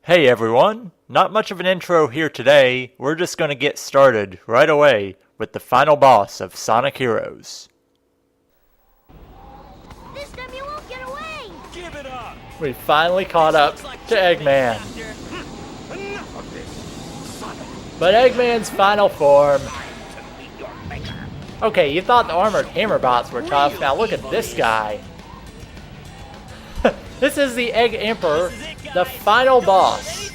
Hey everyone, not much of an intro here today, we're just going to get started right away with the final boss of Sonic Heroes. This time you won't get away! Give it up! We finally caught up to Eggman. Enough of this, Sonic. But Eggman's final form... Okay, you thought the armored hammer bots were tough, now look at this guy. This is the Egg Emperor, the final boss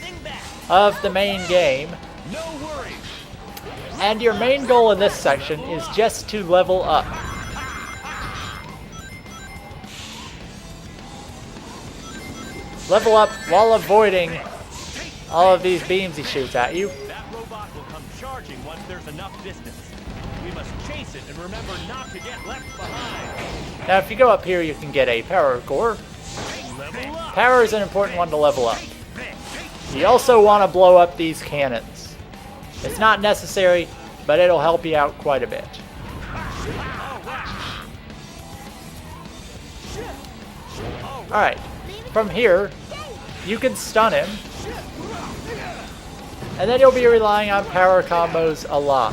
of the main game. No worries. And your main goal in this section is just to level up. Level up while avoiding all of these beams he shoots at you. That robot will come charging once there's enough distance. We must chase it and remember not to get left behind. Now if you go up here you can get a power core. Level up. Power is an important one to level up. You also want to blow up these cannons. It's not necessary, but it'll help you out quite a bit. Alright, from here, you can stun him. And then you'll be relying on power combos a lot.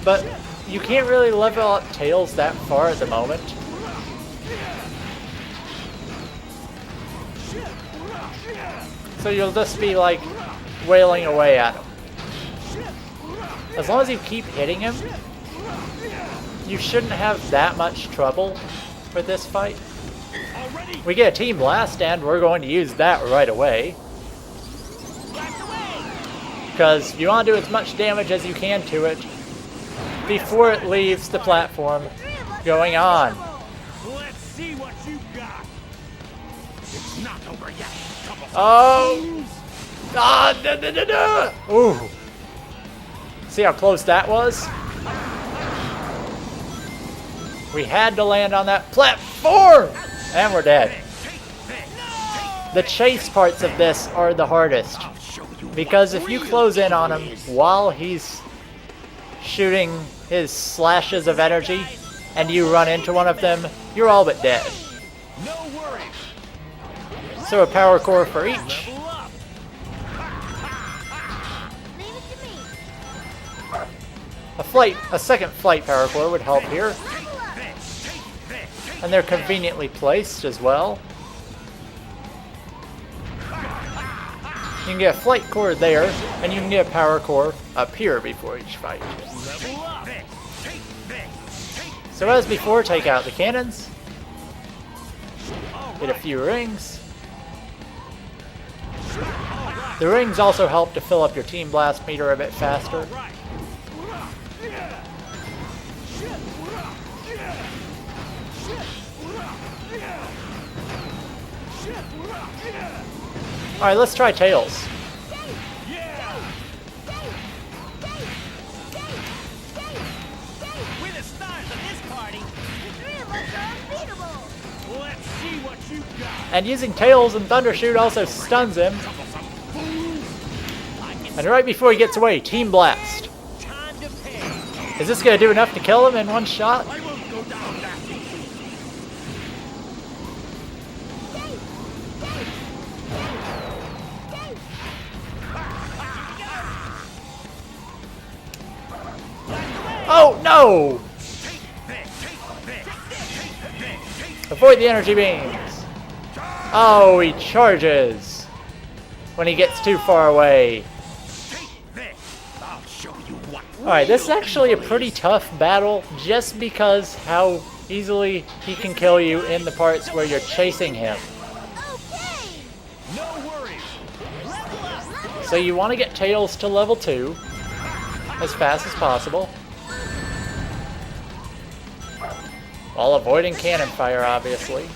But you can't really level up Tails that far at the moment. So you'll just be like wailing away at him. As long as you keep hitting him, you shouldn't have that much trouble with this fight. We get a Team Blast and we're going to use that right away. Because you want to do as much damage as you can to it before it leaves the platform going on. Let's see what you got. It's not over yet. Oh! Ah! Da, da, da, da. Ooh! See how close that was? We had to land on that platform! And we're dead. The chase parts of this are the hardest. Because if you close in on him while he's shooting his slashes of energy and you run into one of them, you're all but dead. No worries. So a power core for each. Level up. Leave it to me. A second flight power core would help here. And they're conveniently placed as well. You can get a flight core there, and you can get a power core up here before each fight. Level up. So as before, take out the cannons. Get a few rings. The rings also help to fill up your Team Blast meter a bit faster. Alright, let's try Tails. We're the stars of this party. The three of us are unbeatable. Let's see what you got. And using Tails and Thundershoot also stuns him. And right before he gets away, Team Blast. Time to pay. Is this going to do enough to kill him in one shot? I won't go down that easy. Oh, no! Avoid the energy beams. Oh, he charges when he gets too far away. I'll show you what. Alright, this is actually a pretty tough battle just because how easily he can kill you in the parts where you're chasing him. Okay! No worries. Level up. So you want to get Tails to level 2 as fast as possible. While avoiding cannon fire, obviously.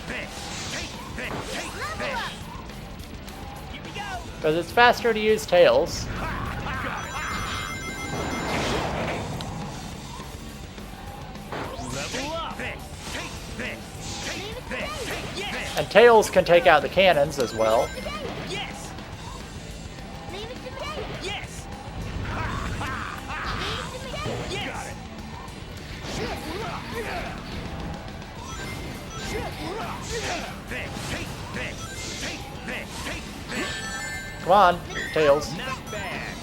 Because it's faster to use Tails. Level up. And Tails can take out the cannons as well. Yes. Leave it to me. Yes. Leave it to me. Yes. Come on, Tails. Not bad.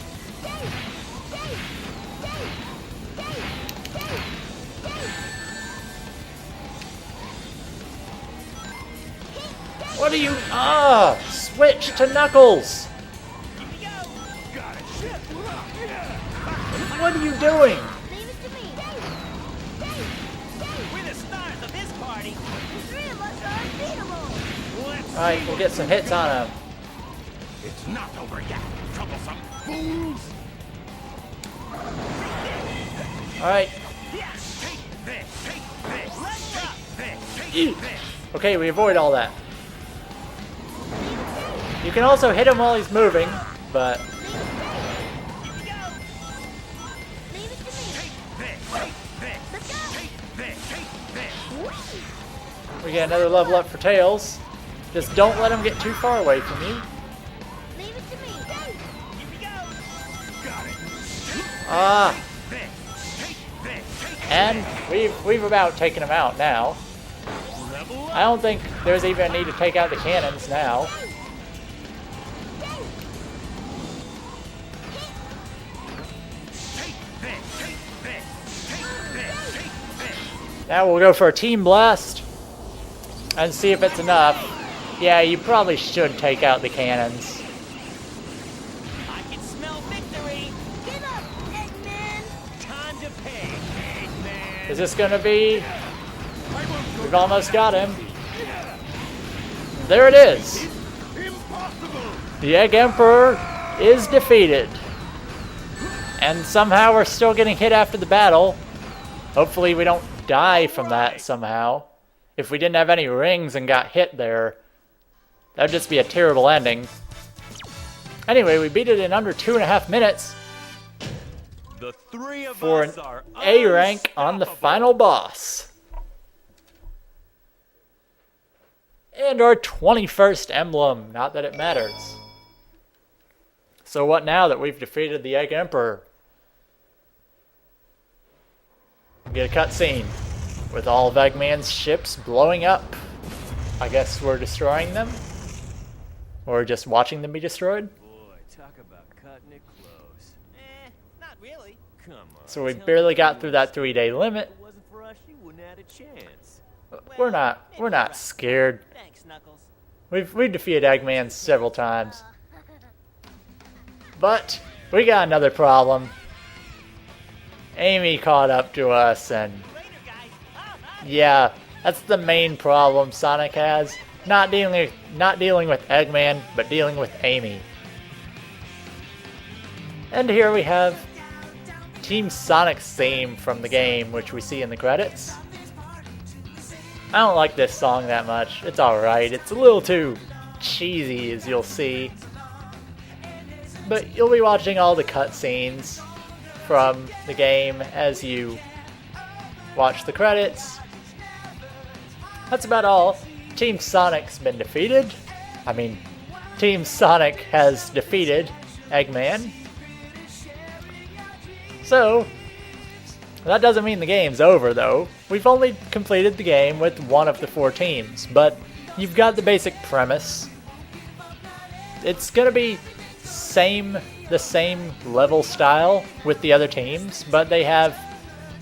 What are you? Ah! Switch to Knuckles! Got it. Shit. What are you doing? Leave it to me. We're the stars of this party. The three of us are unbeatable. Let's Alright, we'll get some hits on him. It's not over yet, troublesome fools. Alright. Yes. Take this. Take this. Let's up. This. Ew. Take this. Okay, we avoid all that. You can also hit him while he's moving, but Here we go. Leave it to me. Take this. Take this. Let's go. Take this. Take this. we get another level up for Tails. Just don't let him get too far away from you. Leave it to me. Here we go. Got it. Ah, This. Take this. Take and we've about taken him out now. level up. I don't think there's even a need to take out the cannons now. Take this. Take this. Take this. Take this. Now we'll go for a Team Blast and see if it's enough. Yeah, you probably should take out the cannons. I can smell victory. Get up, Eggman. Time to pay, Eggman. Is this gonna be? We've almost got him. There it is. Impossible. The Egg Emperor is defeated. And somehow we're still getting hit after the battle. Hopefully we don't die from that somehow. If we didn't have any rings and got hit there, that'd just be a terrible ending. Anyway, we beat it in under 2.5 minutes The three of for us an are A rank on the unstoppable. final boss. And our 21st emblem, not that it matters. So what now that we've defeated the Egg Emperor? Get a cutscene with all of Eggman's ships blowing up. I guess we're destroying them? Or just watching them be destroyed? Boy, talk about cutting it close. Not really. Come on. So we tell barely me got you through that 3-day limit. If it wasn't for us, you wouldn't have had a chance. We're not scared. Thanks, Knuckles. We've defeated Eggman several times. But we got another problem. Amy caught up to us, and Later, guys. yeah, that's the main problem Sonic has. Not dealing with Eggman, but dealing with Amy. And here we have Team Sonic's theme from the game, which we see in the credits. I don't like this song that much. It's alright. It's a little too cheesy, as you'll see. But you'll be watching all the cutscenes from the game as you watch the credits. That's about all. Team Sonic's been defeated. I mean, Team Sonic has defeated Eggman. So, that doesn't mean the game's over, though. We've only completed the game with one of the 4 teams, but you've got the basic premise. It's gonna be the same level style with the other teams, but they have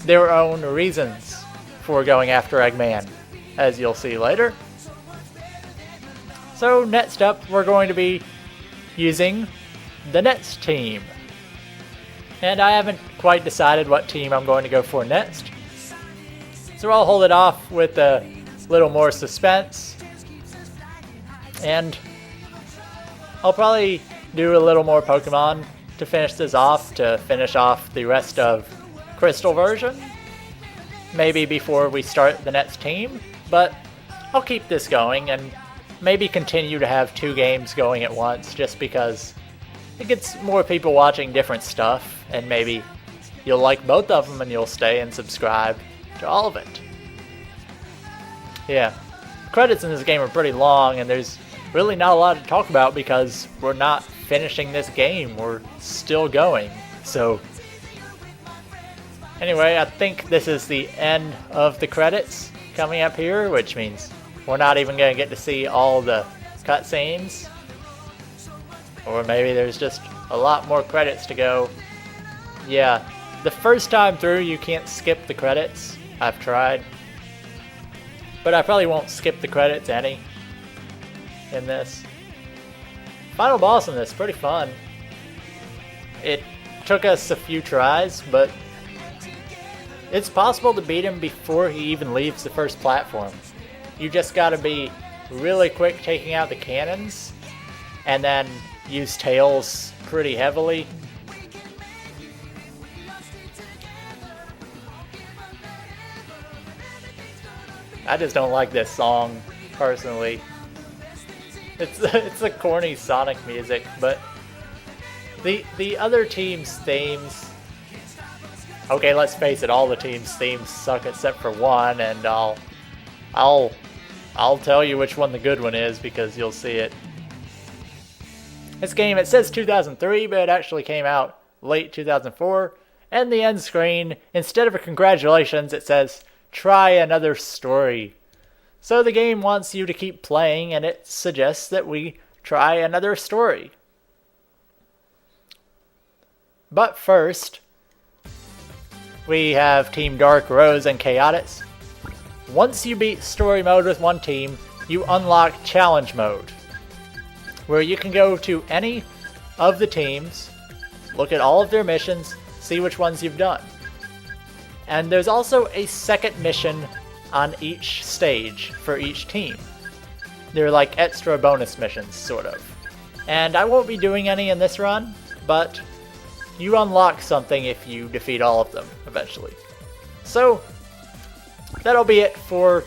their own reasons for going after Eggman, as you'll see later. So next up, we're going to be using the next team. And I haven't quite decided what team I'm going to go for next. So I'll hold it off with a little more suspense. And I'll probably do a little more Pokemon to finish this off, to finish off the rest of Crystal version. Maybe before we start the next team. But I'll keep this going and maybe continue to have 2 games going at once, just because it gets more people watching different stuff, and maybe you'll like both of them and you'll stay and subscribe to all of it. Yeah, credits in this game are pretty long, and there's really not a lot to talk about because we're not finishing this game, we're still going. So anyway, I think this is the end of the credits coming up here, which means we're not even going to get to see all the cutscenes. Or maybe there's just a lot more credits to go. Yeah, the first time through you can't skip the credits. I've tried. But I probably won't skip the credits any in this. Final boss in this, pretty fun. It took us a few tries, but it's possible to beat him before he even leaves the first platform. You just gotta be really quick taking out the cannons, and then use tails pretty heavily. I just don't like this song, personally. It's the corny Sonic music, but the other teams' themes. Okay, let's face it, all the teams' themes suck except for one, and I'll tell you which one the good one is because you'll see it. This game, it says 2003, but it actually came out late 2004. And the end screen, instead of a congratulations, it says, try another story. So the game wants you to keep playing, and it suggests that we try another story. But first, we have Team Dark, Rose, and Chaotix. Once you beat story mode with one team, you unlock challenge mode, where you can go to any of the teams, look at all of their missions, see which ones you've done. And there's also a second mission on each stage for each team. They're like extra bonus missions, sort of. And I won't be doing any in this run, but you unlock something if you defeat all of them eventually. So, that'll be it for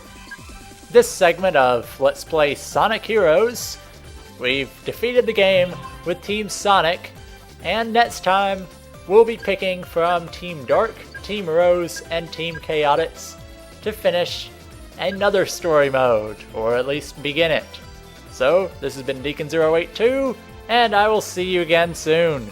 this segment of Let's Play Sonic Heroes. We've defeated the game with Team Sonic, and next time we'll be picking from Team Dark, Team Rose, and Team Chaotix to finish another story mode, or at least begin it. So, this has been Deacon082, and I will see you again soon.